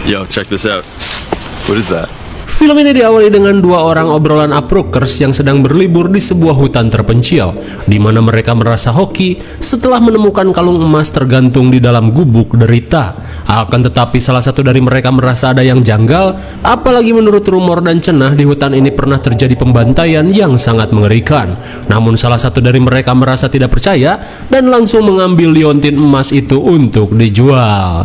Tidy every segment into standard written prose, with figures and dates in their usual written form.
Yo, check this out. What is that? Film ini diawali dengan dua orang obrolan Approkers yang sedang berlibur di sebuah hutan terpencil, di mana mereka merasa hoki setelah menemukan kalung emas tergantung di dalam gubuk derita. Akan tetapi salah satu dari mereka merasa ada yang janggal, apalagi menurut rumor dan cenah di hutan ini pernah terjadi pembantaian yang sangat mengerikan. Namun salah satu dari mereka merasa tidak percaya dan langsung mengambil liontin emas itu untuk dijual.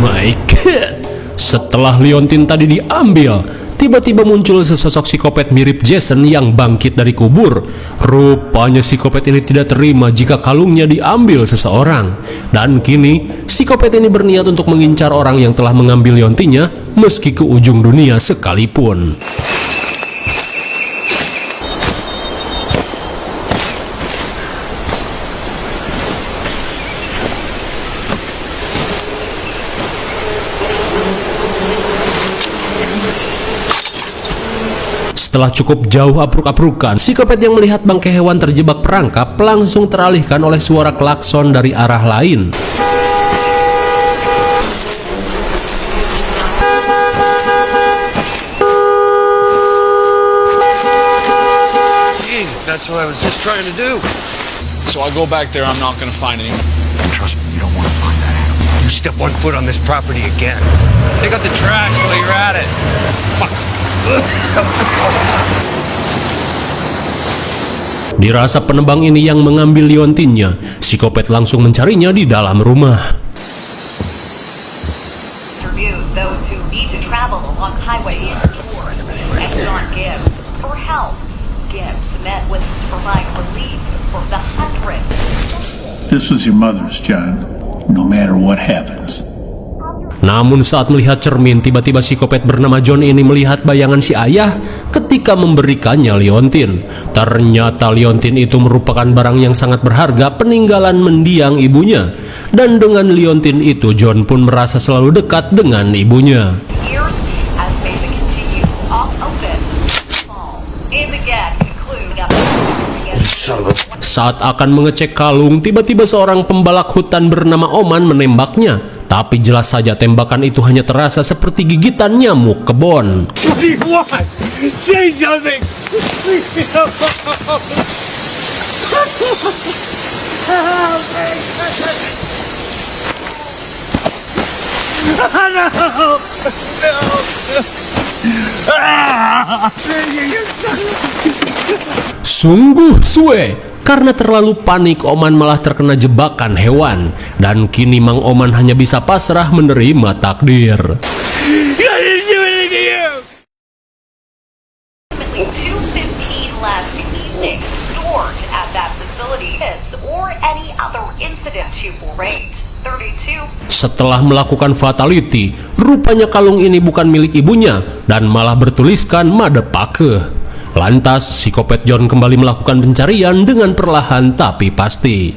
My God. Setelah liontin tadi diambil, tiba-tiba muncul sesosok psikopat mirip Jason yang bangkit dari kubur. Rupanya psikopat ini tidak terima jika kalungnya diambil seseorang. Dan kini, psikopat ini berniat untuk mengincar orang yang telah mengambil liontinnya meski ke ujung dunia sekalipun. Setelah cukup jauh apruk-aprukan, psikopat yang melihat bangkai hewan terjebak perangkap langsung teralihkan oleh suara klakson dari arah lain. Jeez, that's what I was just trying to do. So I go back there, I'm not gonna find anything. Trust me, you don't want to find that animal. You step one foot on this property again. Take out the trash while you're at it. Fuck. Dirasa penebang ini yang mengambil liontinnya, psikopat langsung mencarinya di dalam rumah. Those who need to travel along highway and John Gibbs for help. Gibbs met with provide relief for the hundreds. This was your mother's, John. No matter what happens. Namun saat melihat cermin, tiba-tiba psikopat bernama John ini melihat bayangan si ayah ketika memberikannya liontin. Ternyata liontin itu merupakan barang yang sangat berharga peninggalan mendiang ibunya. Dan dengan liontin itu, John pun merasa selalu dekat dengan ibunya. Saat akan mengecek kalung, tiba-tiba seorang pembalak hutan bernama Oman menembaknya. Tapi jelas saja tembakan itu hanya terasa seperti gigitan nyamuk kebon. What do you want? Say something! Sungguh suwe, karena terlalu panik Oman malah terkena jebakan hewan. Dan kini Mang Oman hanya bisa pasrah menerima takdir. Setelah melakukan fatality, rupanya kalung ini bukan milik ibunya dan malah bertuliskan Madepake. Lantas, psikopat John kembali melakukan pencarian dengan perlahan tapi pasti.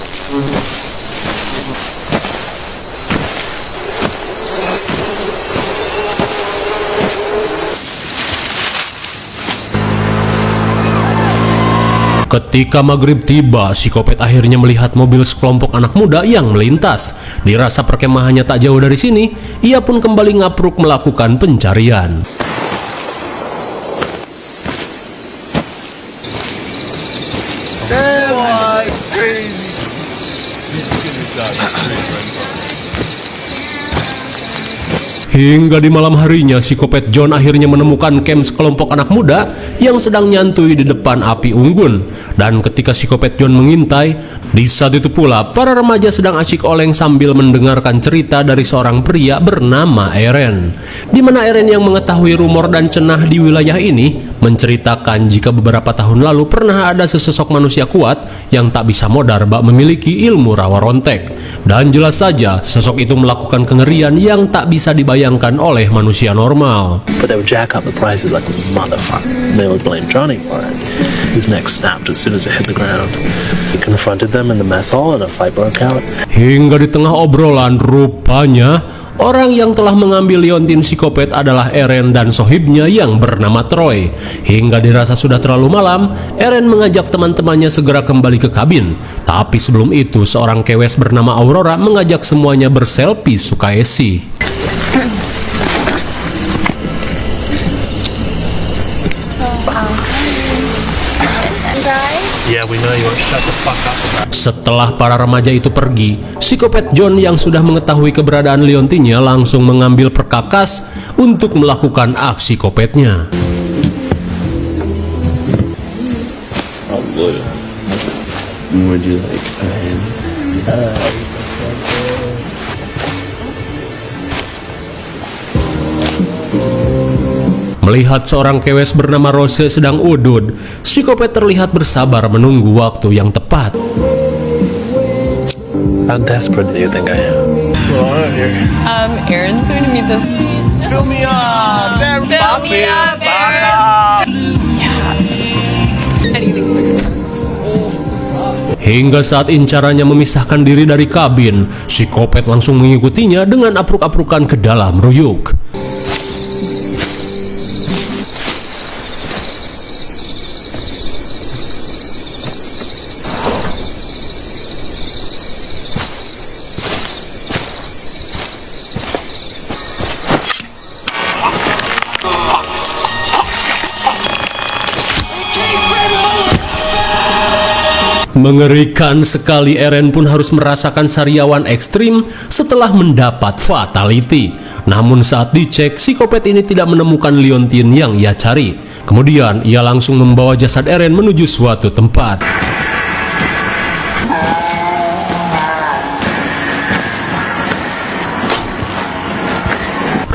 Ketika maghrib tiba, psikopat akhirnya melihat mobil sekelompok anak muda yang melintas. Dirasa perkemahannya tak jauh dari sini, ia pun kembali ngapruk melakukan pencarian. Hingga di malam harinya, psikopat John akhirnya menemukan camp sekelompok anak muda yang sedang nyantui di depan api unggun. Dan ketika psikopat John mengintai, di saat itu pula para remaja sedang asyik oleng sambil mendengarkan cerita dari seorang pria bernama Eren. Di mana Eren yang mengetahui rumor dan cenah di wilayah ini menceritakan jika beberapa tahun lalu pernah ada sesosok manusia kuat yang tak bisa modar bak memiliki ilmu rawa rontek. Dan jelas saja sosok itu melakukan kengerian yang tak bisa dibayangkan terbayangkan oleh manusia normal. But they would jack up the prices like motherfucker. They would blame Johnny for it. His neck snapped as soon as it hit the ground. He confronted them in the mess hall and a fight broke out. Hingga di tengah obrolan, rupanya orang yang telah mengambil liontin psikopat adalah Eren dan sohibnya yang bernama Troy. Hingga dirasa sudah terlalu malam, Eren mengajak teman-temannya segera kembali ke kabin. Tapi sebelum itu, seorang kewes bernama Aurora mengajak semuanya berselfie Sukaesi. Yeah, we know you won't shut the fuck up about it. Setelah para remaja itu pergi, psikopat John yang sudah mengetahui keberadaan liontinnya langsung mengambil perkakas untuk melakukan aksi kopetnya. Would you like a hand? Melihat seorang kewes bernama Rose sedang udud, psikopat terlihat bersabar menunggu waktu yang tepat. How desperate do you think I am? What's going on here? Aaron's going to meet this. Fill me up! Fill me up, Aaron! Yeah. Anything's like Hingga saat incarannya memisahkan diri dari kabin, psikopat langsung mengikutinya dengan apruk-aprukan ke dalam ruyuk. Mengerikan sekali, Eren pun harus merasakan sariawan ekstrim setelah mendapat fatality. Namun saat dicek, psikopat ini tidak menemukan liontin yang ia cari. Kemudian ia langsung membawa jasad Eren menuju suatu tempat.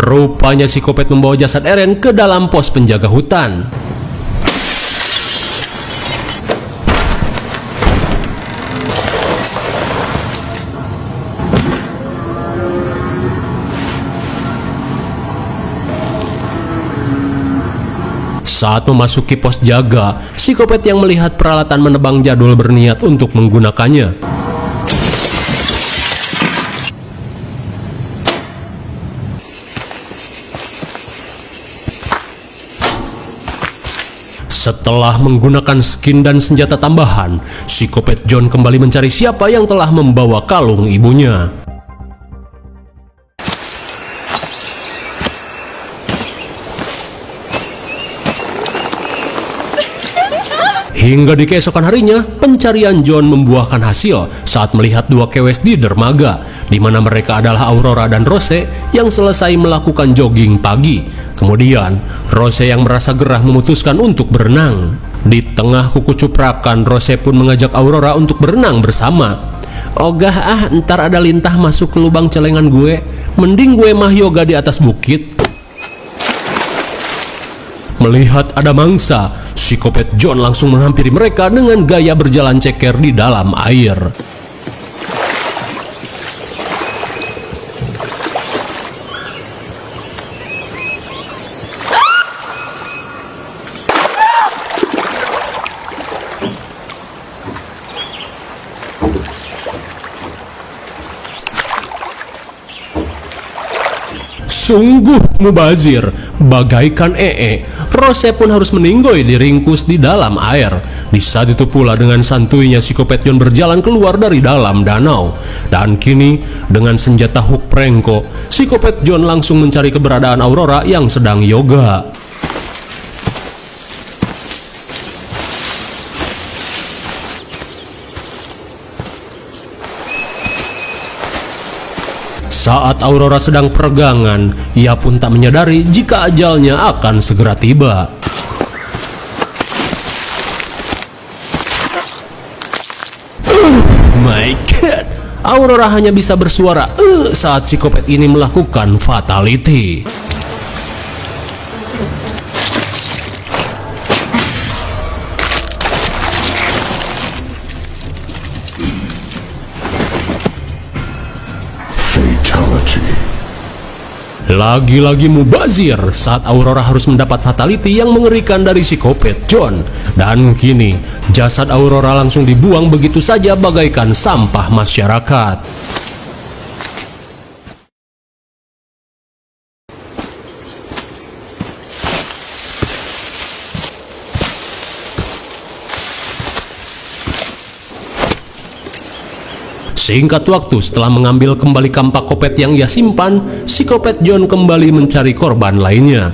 Rupanya psikopat membawa jasad Eren ke dalam pos penjaga hutan. Saat memasuki pos jaga, psikopat yang melihat peralatan menebang jadul berniat untuk menggunakannya. Setelah menggunakan skin dan senjata tambahan, psikopat John kembali mencari siapa yang telah membawa kalung ibunya. Hingga di keesokan harinya, pencarian John membuahkan hasil saat melihat dua kewes di dermaga, di mana mereka adalah Aurora dan Rose yang selesai melakukan jogging pagi. Kemudian, Rose yang merasa gerah memutuskan untuk berenang. Di tengah kukucuprakan, Rose pun mengajak Aurora untuk berenang bersama. "Ogah ntar ada lintah masuk ke lubang celengan gue. Mending gue mah yoga di atas bukit." Melihat ada mangsa, psikopat John langsung menghampiri mereka dengan gaya berjalan ceker di dalam air. Sungguh mubazir, bagaikan Rose pun harus meninggoy diringkus di dalam air. Di saat itu pula dengan santuinya psikopat John berjalan keluar dari dalam danau. Dan kini dengan senjata hook prengko, psikopat John langsung mencari keberadaan Aurora yang sedang yoga. Saat Aurora sedang peregangan, ia pun tak menyadari jika ajalnya akan segera tiba. My God, Aurora hanya bisa bersuara saat psikopat ini melakukan fatality. Lagi-lagi mubazir saat Aurora harus mendapat fatality yang mengerikan dari psikopat John. Dan kini, jasad Aurora langsung dibuang begitu saja bagaikan sampah masyarakat. Singkat waktu setelah mengambil kembali kampak kopet yang ia simpan, psikopat John kembali mencari korban lainnya.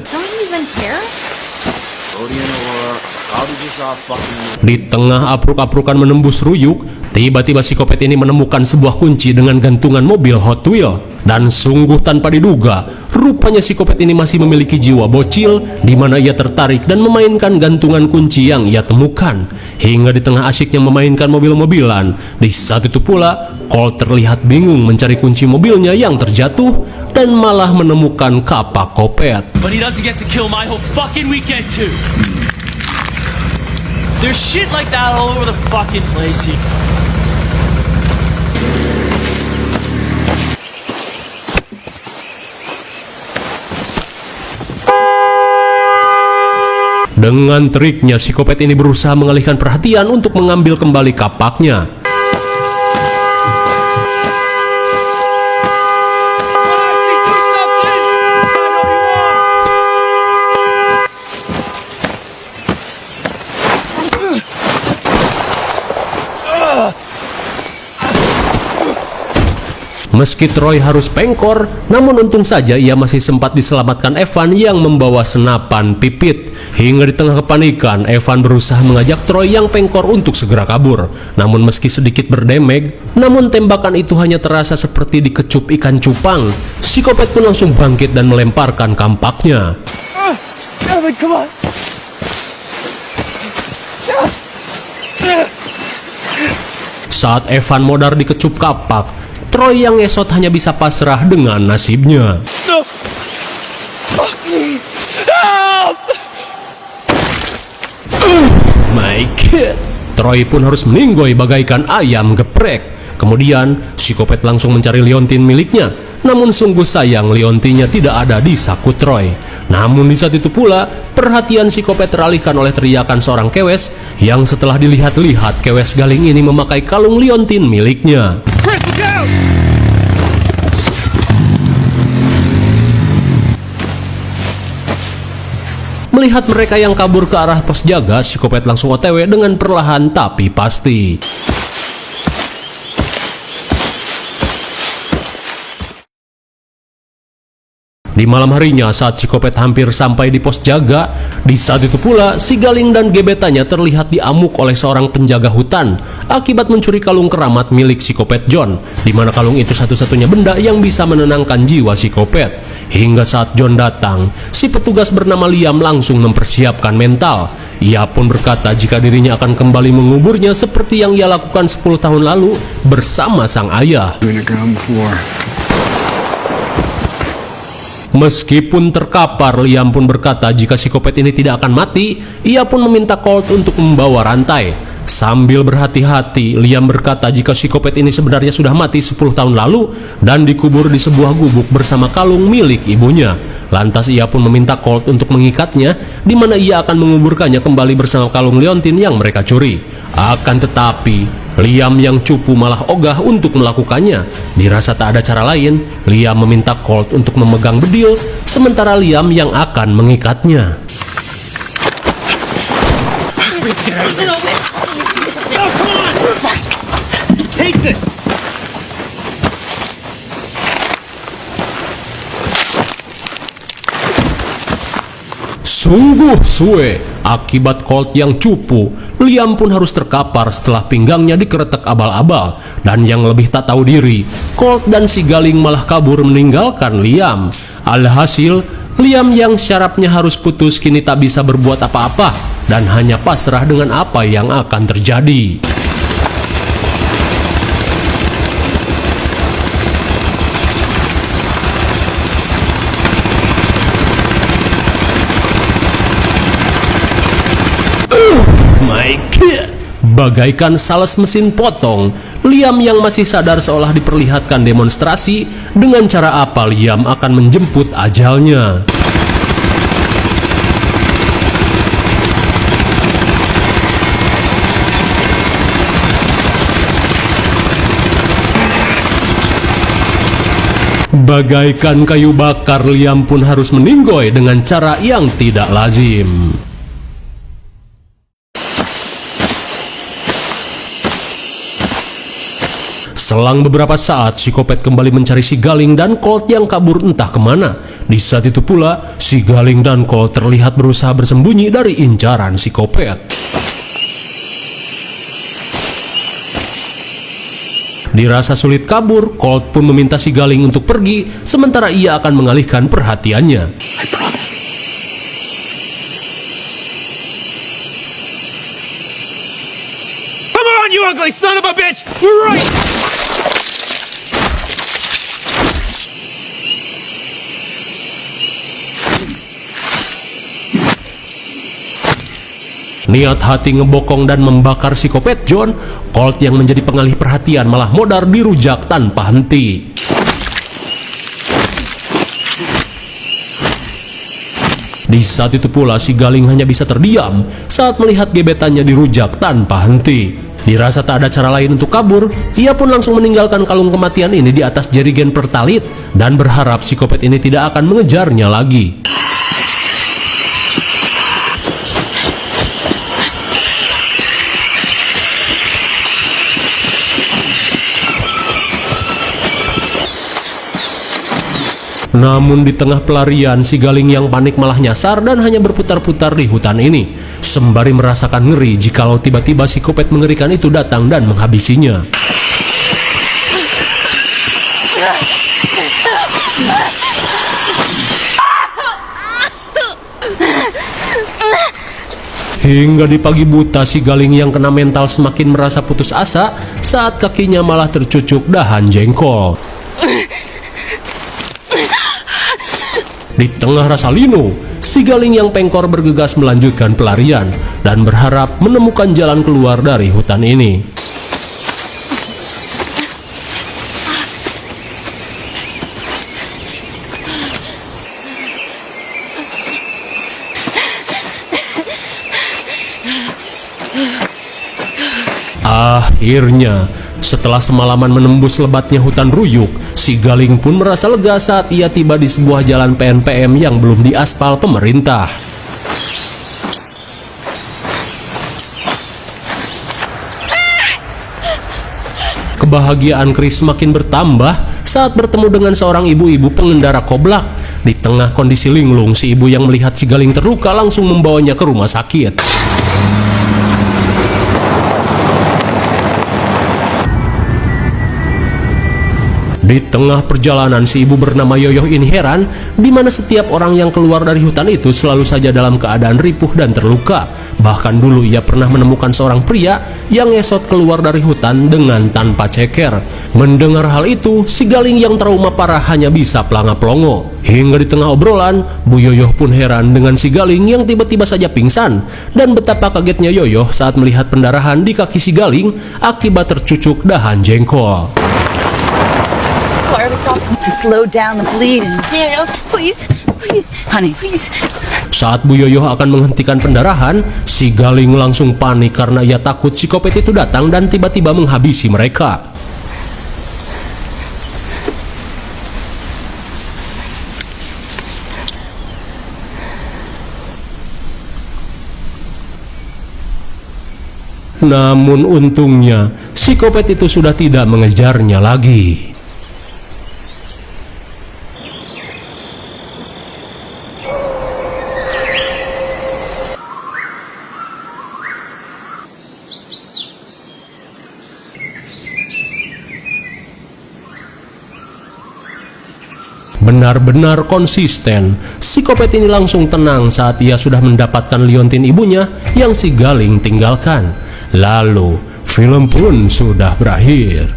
Di tengah apruk-aprukan menembus ruyuk, tiba-tiba psikopat ini menemukan sebuah kunci dengan gantungan mobil Hot Wheels. Dan sungguh tanpa diduga, rupanya psikopat ini masih memiliki jiwa bocil, di mana ia tertarik dan memainkan gantungan kunci yang ia temukan. Hingga di tengah asyiknya memainkan mobil-mobilan, di saat itu pula, Colt terlihat bingung mencari kunci mobilnya yang terjatuh dan malah menemukan kapak kopet. But he doesn't get to kill my whole fucking weekend too. There's shit like that all over the fucking place here. Dengan triknya, psikopat ini berusaha mengalihkan perhatian untuk mengambil kembali kapaknya. Meski Troy harus pengkor, namun untung saja ia masih sempat diselamatkan Evan yang membawa senapan pipit. Hingga di tengah kepanikan, Evan berusaha mengajak Troy yang pengkor untuk segera kabur. Namun meski sedikit berdamage, namun tembakan itu hanya terasa seperti dikecup ikan cupang. Psikopat pun langsung bangkit dan melemparkan kampaknya. Saat Evan modar dikecup kapak, Troy yang ngesot hanya bisa pasrah dengan nasibnya. My God. Troy pun harus meninggoy bagaikan ayam geprek. Kemudian, psikopat langsung mencari liontin miliknya. Namun sungguh sayang liontinnya tidak ada di saku Troy. Namun di saat itu pula, perhatian psikopat teralihkan oleh teriakan seorang kewes yang setelah dilihat-lihat kewes galing ini memakai kalung liontin miliknya. Melihat mereka yang kabur ke arah pos jaga, psikopat langsung OTW dengan perlahan tapi pasti. Di malam harinya saat psikopat hampir sampai di pos jaga, di saat itu pula si Galing dan gebetannya terlihat diamuk oleh seorang penjaga hutan akibat mencuri kalung keramat milik psikopat John, di mana kalung itu satu-satunya benda yang bisa menenangkan jiwa psikopat. Hingga saat John datang, si petugas bernama Liam langsung mempersiapkan mental. Ia pun berkata jika dirinya akan kembali menguburnya seperti yang ia lakukan 10 tahun lalu bersama sang ayah. Meskipun terkapar, Liam pun berkata jika psikopat ini tidak akan mati, ia pun meminta Colt untuk membawa rantai. Sambil berhati-hati, Liam berkata jika psikopat ini sebenarnya sudah mati 10 tahun lalu dan dikubur di sebuah gubuk bersama kalung milik ibunya. Lantas ia pun meminta Colt untuk mengikatnya, di mana ia akan menguburkannya kembali bersama kalung liontin yang mereka curi. Akan tetapi, Liam yang cupu malah ogah untuk melakukannya. Dirasa tak ada cara lain, Liam meminta Colt untuk memegang bedil, sementara Liam yang akan mengikatnya. Take this! Sungguh suwe, akibat Colt yang cupu, Liam pun harus terkapar setelah pinggangnya dikeretek abal-abal. Dan yang lebih tak tahu diri, Colt dan si Galing malah kabur meninggalkan Liam. Alhasil, Liam yang syarafnya harus putus kini tak bisa berbuat apa-apa dan hanya pasrah dengan apa yang akan terjadi. My God. Bagaikan sales mesin potong, Liam yang masih sadar seolah diperlihatkan demonstrasi dengan cara apa Liam akan menjemput ajalnya. Bagaikan kayu bakar, Liam pun harus meninggoy dengan cara yang tidak lazim. Selang beberapa saat, psikopat kembali mencari si Galing dan Colt yang kabur entah kemana. Di saat itu pula, si Galing dan Colt terlihat berusaha bersembunyi dari incaran psikopat. Dirasa sulit kabur, Colt pun meminta si Galing untuk pergi, sementara ia akan mengalihkan perhatiannya. I promise. Come on, you ugly son of a bitch! We're right! Niat hati ngebokong dan membakar psikopat John, Colt yang menjadi pengalih perhatian malah modar dirujak tanpa henti. Di saat itu pula si Galing hanya bisa terdiam saat melihat gebetannya dirujak tanpa henti. Dirasa tak ada cara lain untuk kabur, ia pun langsung meninggalkan kalung kematian ini di atas jerigen pertalit dan berharap psikopat ini tidak akan mengejarnya lagi. Namun di tengah pelarian, si Galing yang panik malah nyasar dan hanya berputar-putar di hutan ini, sembari merasakan ngeri jikalau tiba-tiba psikopat mengerikan itu datang dan menghabisinya. Hingga di pagi buta, si Galing yang kena mental semakin merasa putus asa saat kakinya malah tercucuk dahan jengkol. Di tengah rasa linu, si Galing yang pengkor bergegas melanjutkan pelarian dan berharap menemukan jalan keluar dari hutan ini. Akhirnya, setelah semalaman menembus lebatnya hutan ruyuk, si Galing pun merasa lega saat ia tiba di sebuah jalan PNPM yang belum diaspal pemerintah. Kebahagiaan Chris semakin bertambah saat bertemu dengan seorang ibu-ibu pengendara koblak. Di tengah kondisi linglung, si ibu yang melihat si Galing terluka langsung membawanya ke rumah sakit. Di tengah perjalanan, si ibu bernama Yoyoh ini heran, di mana setiap orang yang keluar dari hutan itu selalu saja dalam keadaan ripuh dan terluka. Bahkan dulu ia pernah menemukan seorang pria yang ngesot keluar dari hutan dengan tanpa ceker. Mendengar hal itu, si Galing yang trauma parah hanya bisa pelanga-pelongo. Hingga di tengah obrolan, Bu Yoyoh pun heran dengan si Galing yang tiba-tiba saja pingsan. Dan betapa kagetnya Yoyoh saat melihat pendarahan di kaki si Galing akibat tercucuk dahan jengkol. Why are we stopping? To slow down the bleeding. Yeah, please, please, honey, please. Saat Bu Yoyoh akan menghentikan pendarahan, si Galing langsung panik karena ia takut psikopat itu datang dan tiba-tiba menghabisi mereka. Namun untungnya, psikopat itu sudah tidak mengejarnya lagi. Benar-benar konsisten, psikopat ini langsung tenang saat ia sudah mendapatkan liontin ibunya yang si Galing tinggalkan. Lalu, film pun sudah berakhir.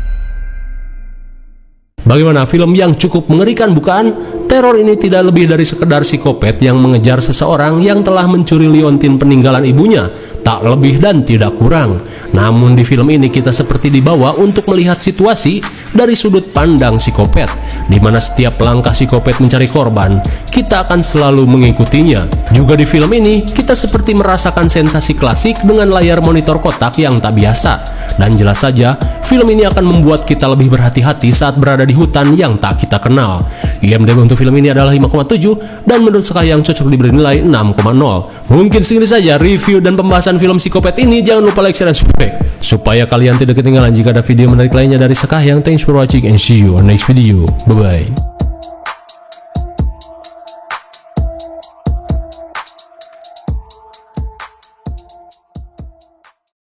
Bagaimana, film yang cukup mengerikan bukan? Teror ini tidak lebih dari sekedar psikopat yang mengejar seseorang yang telah mencuri liontin peninggalan ibunya tak lebih dan tidak kurang. Namun di film ini kita seperti dibawa untuk melihat situasi dari sudut pandang psikopat, di mana setiap langkah psikopat mencari korban, kita akan selalu mengikutinya. Juga di film ini, kita seperti merasakan sensasi klasik dengan layar monitor kotak yang tak biasa. Dan jelas saja, film ini akan membuat kita lebih berhati-hati saat berada di hutan yang tak kita kenal. IMDb untuk film ini adalah 5,7 dan menurut Sekayang cocok diberi nilai 6,0. Mungkin segini saja review dan pembahasan film Psikopat ini. Jangan lupa like, share, dan subscribe supaya kalian tidak ketinggalan jika ada video menarik lainnya dari Sekayang. Thanks for watching and see you on next video. Bye bye.